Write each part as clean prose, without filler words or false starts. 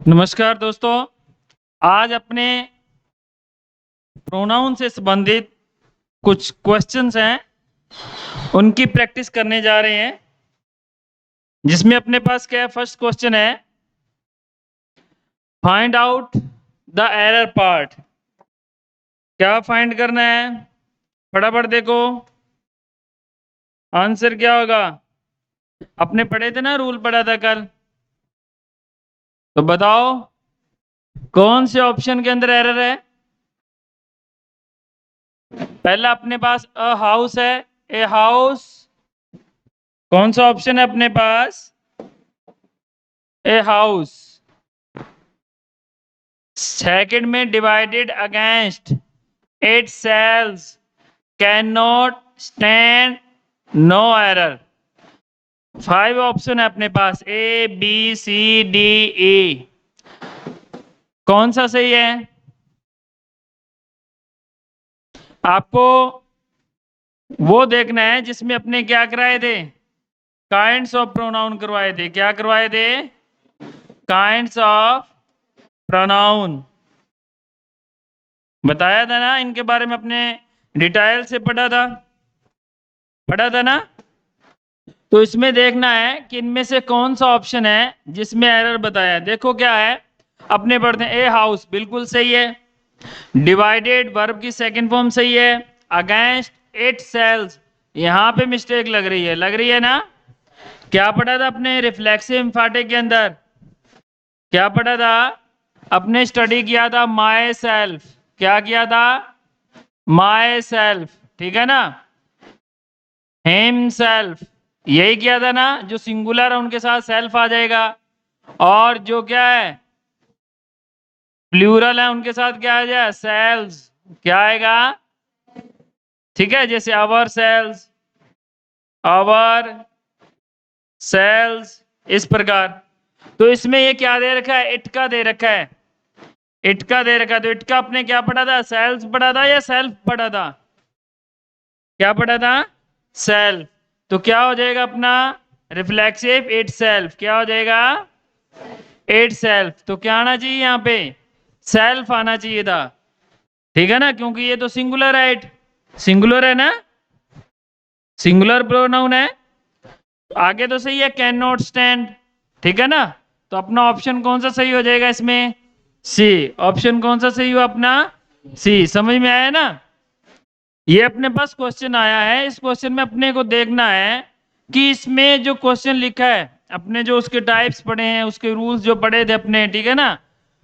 नमस्कार दोस्तों। आज अपने प्रोनाउन से संबंधित कुछ क्वेश्चंस हैं, उनकी प्रैक्टिस करने जा रहे हैं। जिसमें अपने पास क्या है, फर्स्ट क्वेश्चन है, find out the error part. क्या फाइंड करना है? फटाफट देखो आंसर क्या होगा। अपने पढ़े थे ना, रूल पढ़ा था कल, तो बताओ कौन से ऑप्शन के अंदर एरर है। पहला अपने पास अ हाउस है, ए हाउस। कौन सा ऑप्शन है अपने पास? A house. सेकंड में divided against itself can not stand no error. 5 option है अपने पास, A B C D E. कौन सा सही है? आपको वो देखना है जिसमें अपने क्या कराए थे, काइंड्स ऑफ प्रोनाउन करवाए थे। क्या करवाए थे? Kinds of pronoun. बताया था ना इनके बारे में, अपने डिटेल से पढ़ा था ना। तो इसमें देखना है कि इनमें से कौन सा ऑप्शन है जिसमें एरर बताया है। देखो क्या है, अपने पढ़ते हैं, ए हाउस बिल्कुल सही है, डिवाइडेड वर्ब की सेकंड फॉर्म सही है, अगेंस्ट इट सेल्स यहां पे मिस्टेक लग रही है ना। क्या पढ़ा था अपने रिफ्लेक्सिव एम्फाटिक के अंदर? क्या पढ़ा था? अपने स्टडी किया था माई सेल्फ। क्या किया था? माई सेल्फ, ठीक है ना। हिम सेल्फ, यही किया था ना। जो सिंगुलर है उनके साथ सेल्फ आ जाएगा, और जो क्या है प्लूरल है उनके साथ क्या आ जाए, सेल्स। क्या आएगा? ठीक है, जैसे अवर सेल्स, अवर सेल्स, इस प्रकार। तो इसमें ये क्या दे रखा है, इट का दे रखा है, इट का दे रखा है। तो इट का अपने क्या पढ़ा था, सेल्स पढ़ा था या सेल्फ पढ़ा था? क्या पढ़ा था? सेल्फ। तो क्या हो जाएगा अपना रिफ्लेक्सिव इट सेल्फ, क्या हो जाएगा? It self. तो क्या आना चाहिए यहाँ पे? सेल्फ आना चाहिए था, ठीक है ना, क्योंकि ये तो सिंगुलर है, इट सिंगुलर है ना, सिंगुलर प्रोनाउन है। आगे तो सही है, कैन नॉट स्टैंड, ठीक है ना। तो अपना ऑप्शन कौन सा सही हो जाएगा इसमें? सी। ऑप्शन कौन सा सही हुआ अपना? सी। समझ में आया ना। ये अपने पास क्वेश्चन आया है, इस क्वेश्चन में अपने को देखना है कि इसमें जो क्वेश्चन लिखा है, अपने जो उसके टाइप्स पढ़े हैं, उसके रूल्स जो पढ़े थे अपने, ठीक है ना,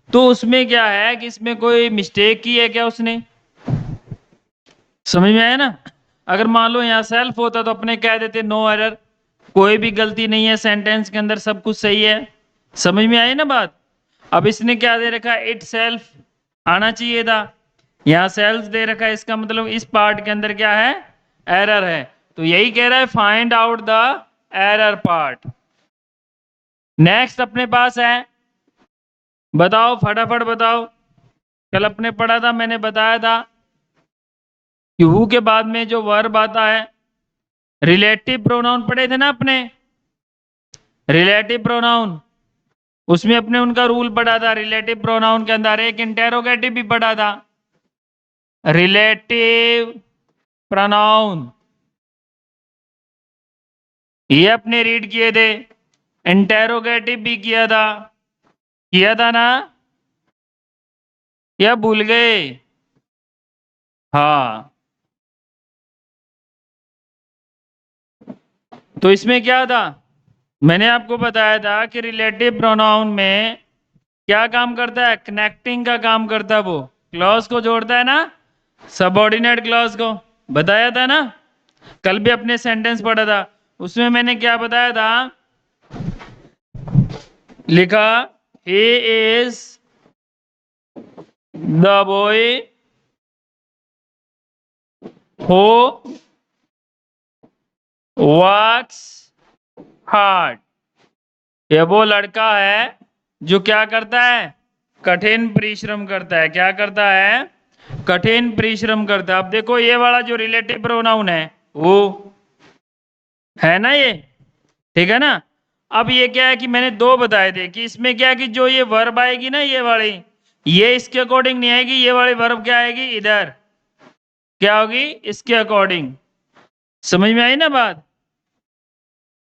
तो उसमें क्या है कि इसमें कोई मिस्टेक की है क्या उसने। समझ में आया ना। अगर मान लो यहाँ सेल्फ होता तो अपने कह देते नो एरर, कोई भी गलती नहीं है, सेंटेंस के अंदर सब कुछ सही है। समझ में आई ना बात। अब इसने क्या दे रखा है, इट सेल्फ आना चाहिए था, यहाँ सेल्फ दे रखा है, इसका मतलब इस पार्ट के अंदर क्या है, एरर है। तो यही कह रहा है find out the error part. Next अपने पास है, बताओ फटाफट बताओ। कल अपने पढ़ा था, मैंने बताया था कि हु के बाद में जो वर्ब आता है, रिलेटिव प्रोनाउन पढ़े थे ना अपने, रिलेटिव प्रोनाउन। उसमें अपने उनका रूल पढ़ा था, रिलेटिव प्रोनाउन के अंदर एक इंटेरोगेटिव भी पढ़ा था, रिलेटिव प्रोनाउन। ये अपने रीड किए थे, इंटेरोगेटिव भी किया था ना, या भूल गए? हाँ। तो इसमें क्या था, मैंने आपको बताया था कि रिलेटिव प्रोनाउन में क्या काम करता है, कनेक्टिंग का काम करता है। वो क्लॉज को जोड़ता है ना, सबऑर्डिनेट क्लॉज को। बताया था ना, कल भी अपने सेंटेंस पढ़ा था, उसमें मैंने क्या बताया था, लिखा he is the boy who works hard. ये वो लड़का है जो क्या करता है, कठिन परिश्रम करता है। क्या करता है? कठिन परिश्रम करता है। अब देखो ये वाला जो रिलेटिव प्रोनाउन है वो है ना ये, ठीक है ना। अब ये क्या है कि मैंने दो बताए थे कि इसमें क्या है कि जो ये वर्ब आएगी ना ये वाली, ये इसके अकॉर्डिंग नहीं आएगी, ये वाली वर्ब क्या आएगी इधर, क्या होगी इसके अकॉर्डिंग। समझ में आई ना बात।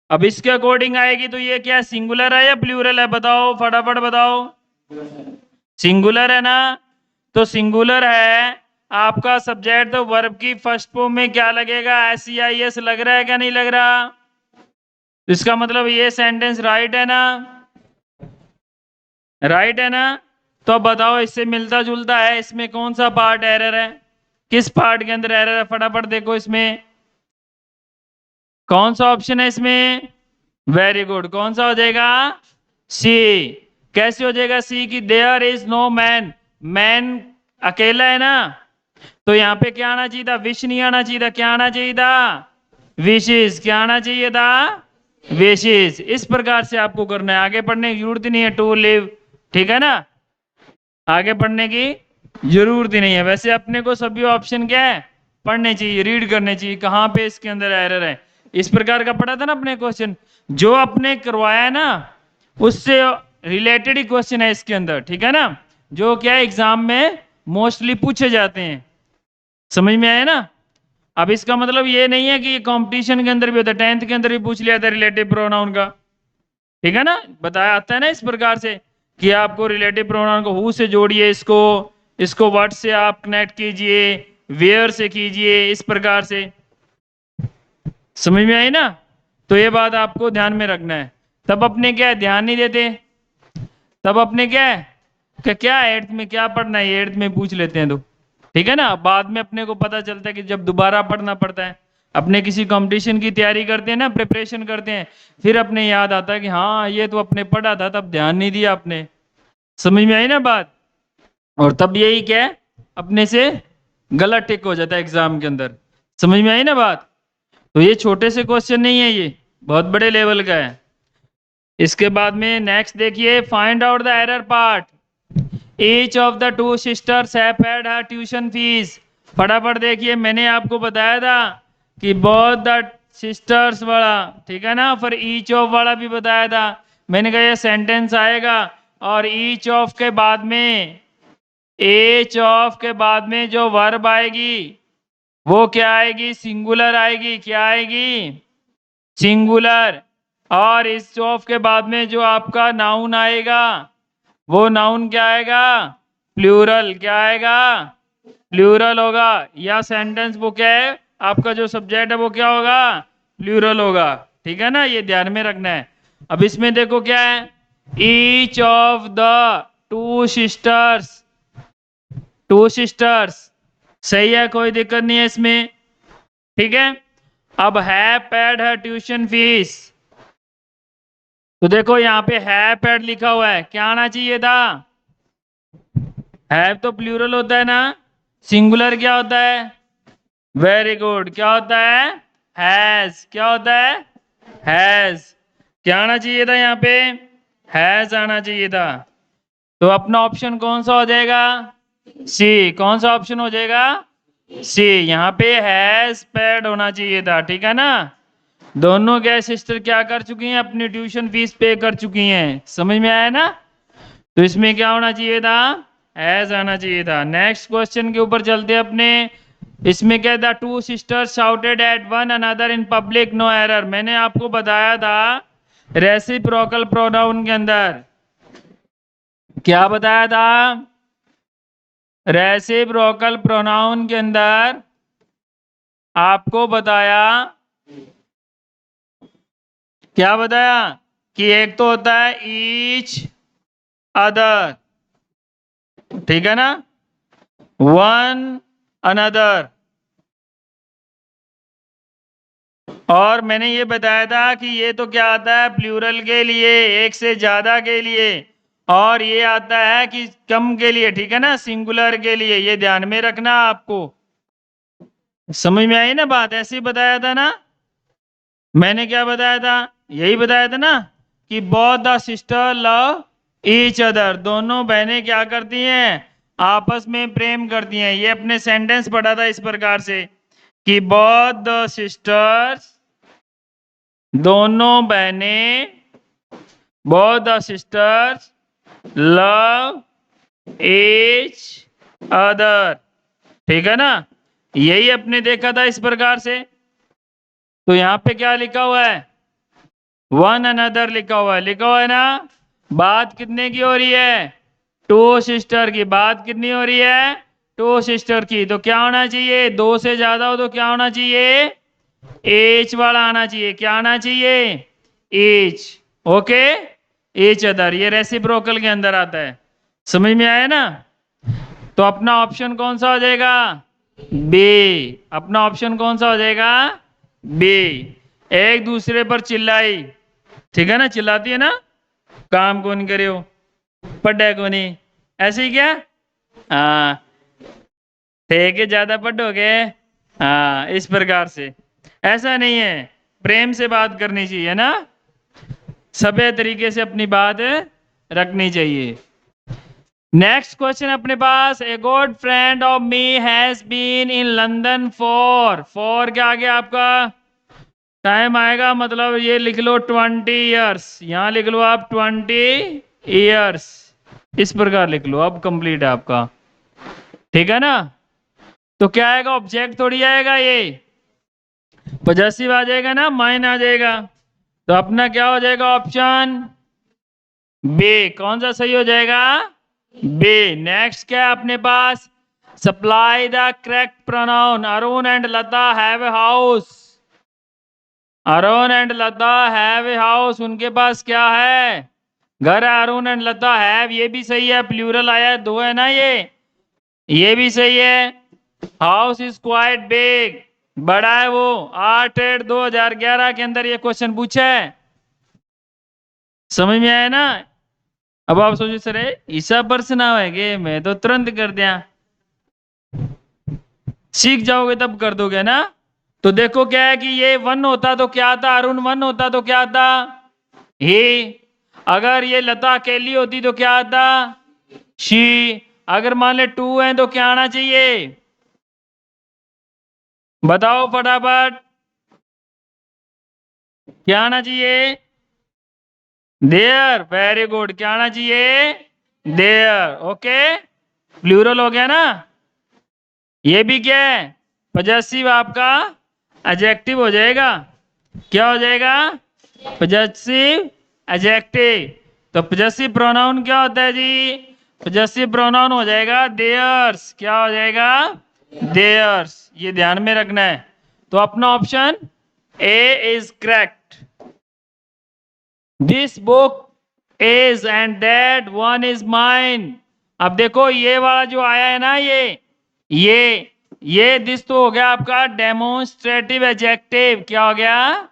अब इसके अकॉर्डिंग आएगी तो ये क्या सिंगुलर है या प्लूरल है, बताओ फटाफट बताओ। सिंगुलर है ना, तो सिंगुलर है आपका सब्जेक्ट, तो वर्ब की फर्स्ट फॉर्म में क्या लगेगा, SEIS लग रहा है क्या नहीं लग रहा। तो इसका मतलब ये सेंटेंस राइट है ना, राइट है ना। तो अब बताओ इससे मिलता जुलता है, इसमें कौन सा पार्ट एरर है, किस पार्ट के अंदर एरर है, फटाफट देखो इसमें कौन सा ऑप्शन है इसमें। वेरी गुड, कौन सा हो जाएगा सी। कैसे हो जाएगा सी कि there is no man, man अकेला है ना, तो यहाँ पे क्या आना चाहिए था, विश नहीं आना चाहिए था, क्या आना चाहिए था विशेष, क्या आना चाहिए था विशेष। इस प्रकार से आपको करना है, आगे पढ़ने की जरूरत नहीं है, टू लिव, ठीक है ना, आगे पढ़ने की जरूरत ही नहीं है। वैसे अपने को सभी ऑप्शन क्या है पढ़ने चाहिए, रीड करने चाहिए, कहाँ पे इसके अंदर एरर है। इस प्रकार का पढ़ा था ना अपने क्वेश्चन, जो आपने करवाया है ना उससे रिलेटेड ही क्वेश्चन है इसके अंदर, ठीक है ना, जो क्या एग्जाम में मोस्टली पूछे जाते हैं। समझ में आया ना। अब इसका मतलब ये नहीं है कि ये कंपटीशन के अंदर भी होता है, 10th के अंदर भी पूछ लिया था रिलेटिव प्रोनाउन का, ठीक है ना, बताया आता है ना इस प्रकार से कि आपको रिलेटिव प्रोनाउन को हु से जोड़िए, इसको इसको व्हाट से आप कनेक्ट कीजिए, वेयर से कीजिए, इस प्रकार से। समझ में आई ना। तो ये बात आपको ध्यान में रखना है। तब अपने क्या है ध्यान नहीं देते, तब अपने क्या है कि क्या एट्थ में क्या पढ़ना है, एट्थ में पूछ लेते हैं तो, ठीक है ना, बाद में अपने को पता चलता है कि जब दोबारा पढ़ना पड़ता है, अपने किसी कंपटीशन की तैयारी करते हैं ना, प्रिपरेशन करते हैं, फिर अपने याद आता है कि हाँ ये तो अपने पढ़ा था, तब ध्यान नहीं दिया आपने। समझ में आई ना बात। और तब यही क्या है अपने से गलत टिक हो जाता है एग्जाम के अंदर। समझ में आई ना बात। तो ये छोटे से क्वेश्चन नहीं है, ये बहुत बड़े लेवल का है। इसके बाद में नेक्स्ट देखिए, find out the error part, each of the two sisters have paid her tuition fees. फटाफट देखिए, मैंने आपको बताया था कि बोथ द सिस्टर्स वाला, ठीक है ना, फिर ईच ऑफ वाला भी बताया था। मैंने कहा ये सेंटेंस आएगा और ईच ऑफ के बाद में, ईच ऑफ के बाद में जो वर्ब आएगी वो क्या आएगी, सिंगुलर आएगी, क्या आएगी सिंगुलर। और इस ऑफ के बाद में जो आपका नाउन आएगा वो नाउन क्या आएगा प्लूरल, क्या आएगा प्लूरल होगा। या सेंटेंस वो क्या है आपका जो सब्जेक्ट है वो क्या होगा प्लूरल होगा, ठीक है ना, ये ध्यान में रखना है। अब इसमें देखो क्या है, each of the two sisters, two sisters सही है, कोई दिक्कत नहीं है इसमें, ठीक है। अब है पेड है ट्यूशन फीस, तो देखो यहाँ पे है पेड लिखा हुआ है, क्या आना चाहिए था, हैव तो प्लूरल होता है ना, सिंगुलर क्या होता है, वेरी गुड, क्या होता है हैज, क्या होता है हैज, क्या आना चाहिए था यहाँ पे हैज आना चाहिए था। तो अपना ऑप्शन कौन सा हो जाएगा सी, कौन सा ऑप्शन हो जाएगा सी, यहाँ पे हैज पेड होना चाहिए था, ठीक है ना। दोनों क्या सिस्टर क्या कर चुकी हैं अपनी ट्यूशन फीस पे कर चुकी हैं, समझ में आया ना। तो इसमें क्या होना चाहिए था एज आना चाहिए था। नेक्स्ट क्वेश्चन के ऊपर चलते हैं अपने। इसमें क्या था, two sisters shouted at one another in public no error. मैंने आपको बताया था रेसिप्रोकल प्रोनाउन के अंदर, क्या बताया था रेसिप्रोकल प्रोनाउन के अंदर आपको बताया, क्या बताया कि एक तो होता है ईच अदर, ठीक है ना, वन अनदर। और मैंने ये बताया था कि ये तो क्या आता है प्लूरल के लिए, एक से ज्यादा के लिए, और ये आता है कि कम के लिए, ठीक है ना, सिंगुलर के लिए। ये ध्यान में रखना आपको, समझ में आई ना बात, ऐसे ही बताया था ना। मैंने क्या बताया था, यही बताया था ना कि both the sister love each other, दोनों बहनें क्या करती हैं आपस में प्रेम करती हैं। ये अपने सेंटेंस पढ़ा था इस प्रकार से कि बोथ द सिस्टर्स, दोनों बहनें both the sisters love each other. ठीक है ना, यही अपने देखा था इस प्रकार से। तो यहाँ पे क्या लिखा हुआ है, वन अनदर लिखा हुआ है ना। बात कितने की हो रही है, टू सिस्टर की। बात कितनी हो रही है, टू सिस्टर की। तो क्या होना चाहिए, दो से ज्यादा हो तो क्या होना चाहिए, एच वाला आना चाहिए। क्या आना चाहिए, एच। ओके, एच अदर, ये रेसिप्रोकल के अंदर आता है। समझ में आया ना। तो अपना ऑप्शन कौन सा हो जाएगा, बी। अपना ऑप्शन कौन सा हो जाएगा, बी। एक दूसरे पर चिल्लाई, ठीक है ना, चिल्लाती है ना, काम कौन करे हो, पढ़े को नहीं, ऐसे ही क्या। हाँ, थे के ज्यादा पढ़ोगे। हाँ, इस प्रकार से। ऐसा नहीं है, प्रेम से बात करनी चाहिए ना, सभ्य तरीके से अपनी बात रखनी चाहिए। नेक्स्ट क्वेश्चन अपने पास, a good friend of me has been in London for क्या आ गया आपका, टाइम आएगा, मतलब ये लिख लो 20 ईयर्स। यहां लिख लो आप 20 ईयर्स, इस प्रकार लिख लो, अब कंप्लीट है आपका। ठीक है ना। तो क्या आएगा, ऑब्जेक्ट थोड़ी आएगा, ये पॉजेसिव आ जाएगा ना, माइन आ जाएगा। तो अपना क्या हो जाएगा, ऑप्शन बी। कौन सा सही हो जाएगा, बी। नेक्स्ट क्या है अपने पास, supply the correct pronoun, Arun and Lata have a house. Arun and Lata have a house, उनके पास क्या है, घर है। अरुण एंड लता हैव, ये भी सही है, प्लूरल आया है, दो है ना ये भी सही है। हाउस इज क्वाइट बिग, बड़ा है वो। 8/8/2011 के अंदर ये क्वेश्चन पूछा है। समझ में आया ना। अब आप सोचिए, सर ईसा पर ना है मैं तो तुरंत कर दिया, सीख जाओगे तब कर दोगे ना। तो देखो क्या है कि ये वन होता तो क्या आता, अरुण वन होता तो क्या आता, ही। अगर ये लता अकेली होती तो क्या आता, शी। अगर मान ले टू है तो क्या आना चाहिए, बताओ फटाफट, क्या आना चाहिए, देयर। वेरी गुड, क्या आना चाहिए, देयर। ओके, प्लूरल हो गया ना। ये भी क्या है, पॉजेसिव आपका एडजेक्टिव हो जाएगा। क्या हो जाएगा, पॉजेसिव एडजेक्टिव। तो पॉजेसिव प्रोनाउन क्या होता है जी, पॉजेसिव प्रोनाउन हो जाएगा देयर्स। क्या हो जाएगा, देयर्स, ये ध्यान में रखना है। तो अपना option A is correct. This book is and that one is mine. अब देखो ये वाला जो आया है ना, ये दिस तो हो गया आपका डेमोन्स्ट्रेटिव एडजेक्टिव। क्या हो गया,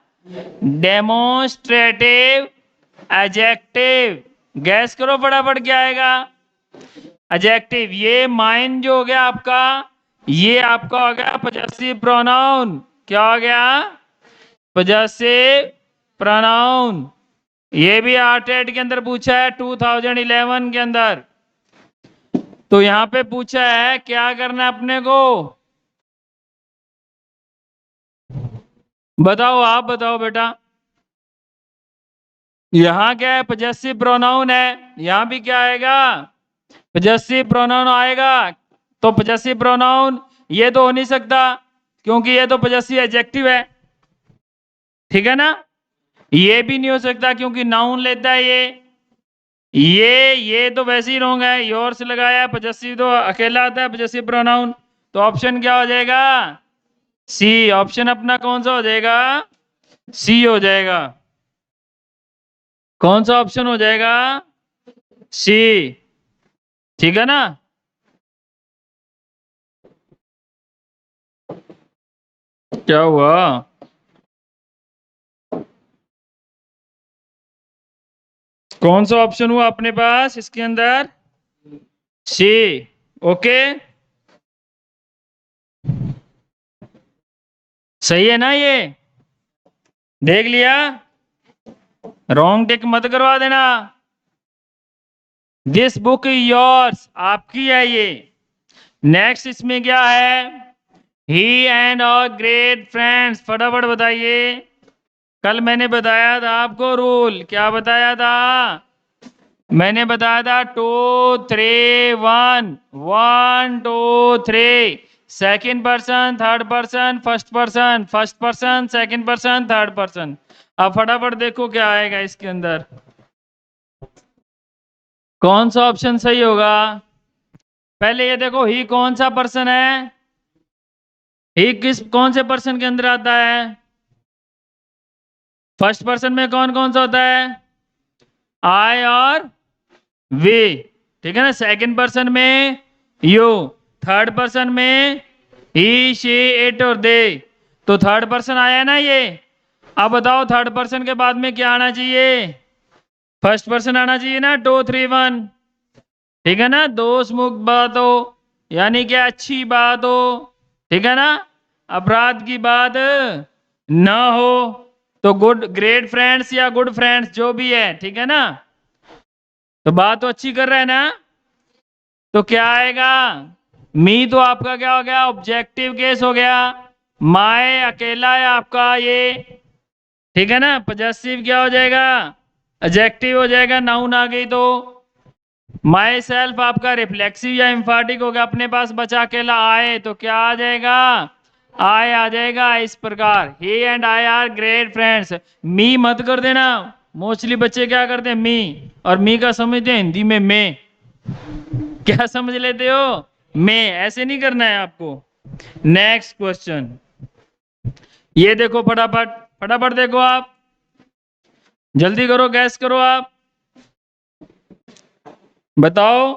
डेमोन्स्ट्रेटिव एडजेक्टिव। गैस करो फटाफट क्या आएगा, एडजेक्टिव। ये माइन जो हो गया आपका, ये आपका हो गया पॉजेसिव प्रोनाउन। क्या हो गया, पॉजेसिव प्रोनाउन। ये भी आर्टेड के अंदर पूछा है 2011 के अंदर। तो यहां पे पूछा है क्या करना है अपने को, बताओ, आप बताओ बेटा। यहां क्या है, पॉजेसिव प्रोनाउन है, यहां भी क्या आएगा, पॉजेसिव प्रोनाउन आएगा। तो पॉजेसिव प्रोनाउन ये तो हो नहीं सकता, क्योंकि ये तो पॉजेसिव एडजेक्टिव है। ठीक है ना। ये भी नहीं हो सकता क्योंकि नाउन लेता है ये तो वैसे ही रॉन्ग है, योर्स लगाया है, पॉजेसिव तो अकेला आता है पॉजेसिव प्रोनाउन। तो ऑप्शन क्या हो जाएगा, सी। ऑप्शन अपना कौन सा हो जाएगा, सी हो जाएगा। कौन सा ऑप्शन हो जाएगा, सी। ठीक है ना। क्या हुआ, कौन सा ऑप्शन हुआ अपने पास इसके अंदर, सी। ओके, सही है ना ये, देख लिया, रॉन्ग टिक मत करवा देना। दिस बुक इज योर्स, आपकी है ये। नेक्स्ट इसमें क्या है, ही एंड और ग्रेट फ्रेंड्स, फटाफट बताइए। कल मैंने बताया था आपको रूल, क्या बताया था? मैंने बताया था 2 3 1, 1 2 3, second person third person first person, first person second person third person. अब फटाफट देखो क्या आएगा इसके अंदर, कौन सा ऑप्शन सही होगा। पहले ये देखो, ही कौन सा पर्सन है? ही कौन से पर्सन के अंदर आता है? फर्स्ट पर्सन में कौन कौन सा होता है? आई और वी, ठीक है ना। सेकंड पर्सन में यू, थर्ड पर्सन में ही शी इट और दे। तो थर्ड पर्सन आया ना ये। अब बताओ थर्ड पर्सन के बाद में क्या आना चाहिए? फर्स्ट पर्सन आना चाहिए ना, 2 3 1, ठीक है ना। दोषमुक्त बात हो, यानी कि अच्छी बात हो, ठीक है ना, अपराध की बात ना हो। तो गुड ग्रेट फ्रेंड्स या गुड फ्रेंड्स जो भी है, ठीक है ना। तो बात तो अच्छी कर रहे हैं ना। तो क्या आएगा? मी तो आपका क्या हो गया? ऑब्जेक्टिव केस हो गया। माए अकेला है आपका ये, ठीक है ना। पजेसिव क्या हो जाएगा? एडजेक्टिव हो जाएगा, नाउन आ गई तो। माई सेल्फ आपका रिफ्लेक्सिव या एम्फाटिक हो गया, अपने पास बचा अकेला। आए तो क्या आ जाएगा? आए आ जाएगा। इस प्रकार he and I are great friends. मी मत कर देना, मोस्टली बच्चे क्या करते हैं? मी, और मी का समझते हैं हिंदी में मैं। क्या समझ लेते हो? मैं। ऐसे नहीं करना है आपको। नेक्स्ट क्वेश्चन, ये देखो फटाफट, फटाफट देखो आप, जल्दी करो, गैस करो आप, बताओ।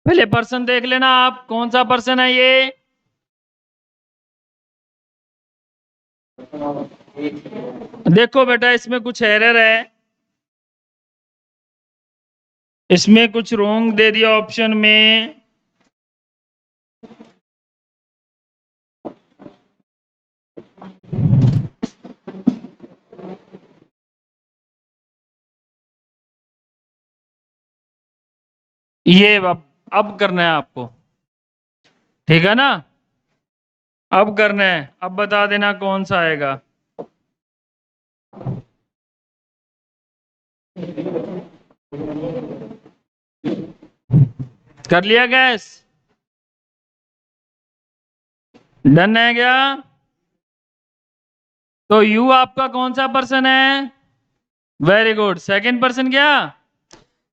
पहले पर्सन देख लेना आप, कौन सा पर्सन है ये। देखो बेटा, इसमें कुछ एरर है, इसमें कुछ रॉन्ग दे दिया ऑप्शन में। ये अब करना है आपको, ठीक है ना। अब करना है, अब बता देना कौन सा आएगा। कर लिया गैस? डन है क्या? तो यू आपका कौन सा पर्सन है? वेरी गुड, सेकंड पर्सन क्या?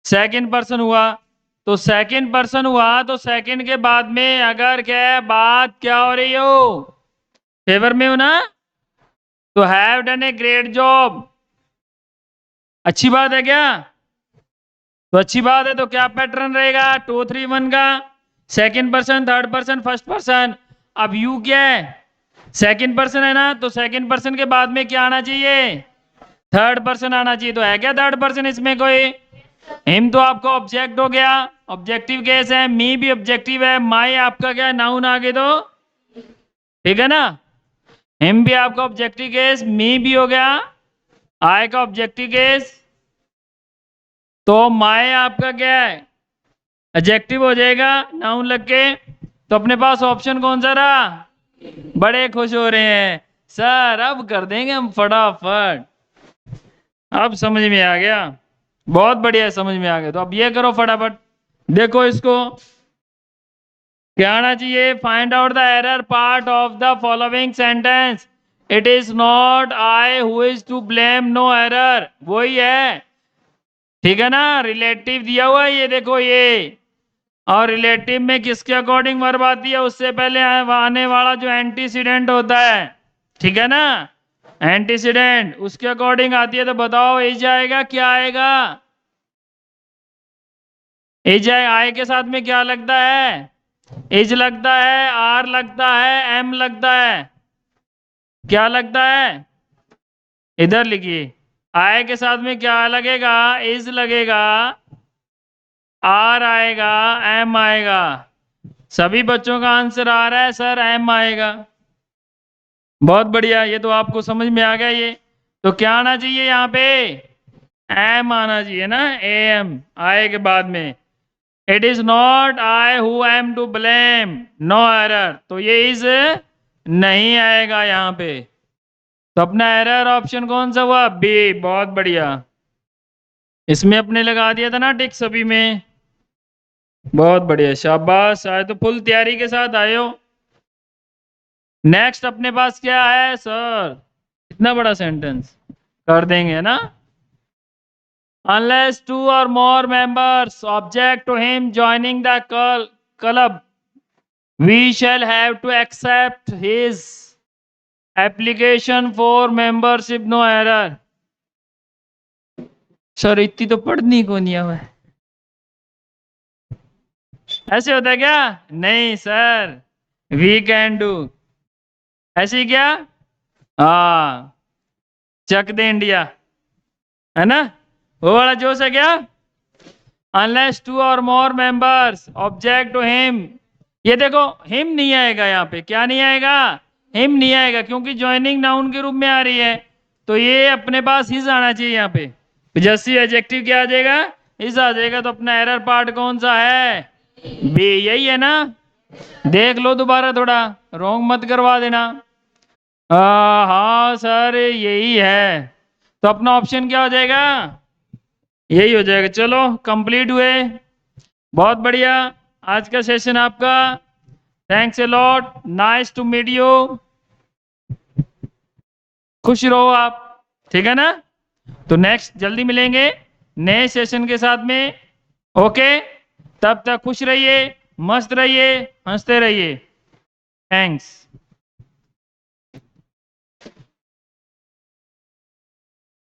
सेकंड पर्सन हुआ। तो सेकंड पर्सन हुआ, तो सेकंड के बाद में अगर क्या है, बात क्या हो रही हो, फेवर में हो ना, तो have done a great job, अच्छी बात है क्या? तो अच्छी बात है, तो क्या पैटर्न रहेगा 2 3 1 का? Second person third person first person. अब यू क्या है? सेकंड पर्सन है ना, तो सेकंड पर्सन के बाद में क्या आना चाहिए? थर्ड पर्सन आना चाहिए। तो है क्या थर्ड पर्सन इसमें कोई? हिम तो आपका ऑब्जेक्ट हो गया, ऑब्जेक्टिव केस है। मी भी ऑब्जेक्टिव है। माई आपका क्या है? नाउन आगे तो, ठीक है ना। हिम भी आपका ऑब्जेक्टिव केस, मी भी हो गया आई का ऑब्जेक्टिव केस। तो माई आपका क्या है? एडजेक्टिव हो जाएगा, नाउन लग के। तो अपने पास ऑप्शन कौन सा रहा? बड़े खुश हो रहे हैं सर, अब कर देंगे हम फटाफट। अब समझ में आ गया, बहुत बढ़िया, समझ में आ गया। तो अब ये करो फटाफट, देखो इसको क्या आना चाहिए। Find out the error part of the following sentence. It is not I who is to blame, no error, वही है, ठीक है ना। रिलेटिव दिया हुआ है ये, देखो ये। और रिलेटिव में किसके अकॉर्डिंग वर्ब आती है? उससे पहले आने वाला जो एंटीसीडेंट होता है, ठीक है ना, एंटीसीडेंट उसके अकॉर्डिंग आती है। तो बताओ एज आएगा, क्या आएगा? एज आई के साथ में क्या लगता है? एज लगता है, आर लगता है, एम लगता है, क्या लगता है? इधर लिखिए, आई के साथ में क्या लगेगा? इज लगेगा, आर आएगा, एम आएगा। सभी बच्चों का आंसर आ रहा है सर, एम आएगा। बहुत बढ़िया, ये तो आपको समझ में आ गया ये। तो क्या आना चाहिए यहाँ पे? एम आना चाहिए ना, ए एम आए के बाद में। It is not I who am to blame, no error, तो ये इज नहीं आएगा यहाँ पे। तो अपना एरर ऑप्शन कौन सा हुआ? बी। बहुत बढ़िया, इसमें अपने लगा दिया था ना टिक सभी में। बहुत बढ़िया, शाबाश, आए तो फुल तैयारी के साथ आए हो। नेक्स्ट अपने पास क्या है सर? इतना बड़ा सेंटेंस कर देंगे ना। Unless two or more members object to him joining the club, we shall have to accept his application for membership, no error. Sir इतनी तो पढ़नी को नहीं है। ऐसे होता है क्या? नहीं सर, वी कैन डू। ऐसे ही क्या? हाँ, चक दे इंडिया, है ना? वो वाला जोश है क्या? Unless two or more members object to him. ये देखो हिम नहीं आएगा यहाँ पे। क्या नहीं आएगा? हिम नहीं आएगा, क्योंकि ज्वाइनिंग नाउन के रूप में आ रही है। तो ये अपने पास हिज आना चाहिए यहाँ पे। जैसी एडजेक्टिव क्या आ जाएगा? हिज आ जाएगा। तो अपना एरर पार्ट कौन सा है? बी। यही है ना? देख लो दोबारा, थोड़ा रॉन्ग मत करवा देना। हाँ सर यही है। तो अपना ऑप्शन क्या हो जाएगा? यही हो जाएगा। चलो कंप्लीट हुए, बहुत बढ़िया। आज का सेशन आपका, thanks a lot, nice to meet you. खुश रहो आप, ठीक है ना? तो नेक्स्ट जल्दी मिलेंगे नए सेशन के साथ में। ओके, तब तक खुश रहिए, मस्त रहिए, हंसते रहिए। थैंक्स।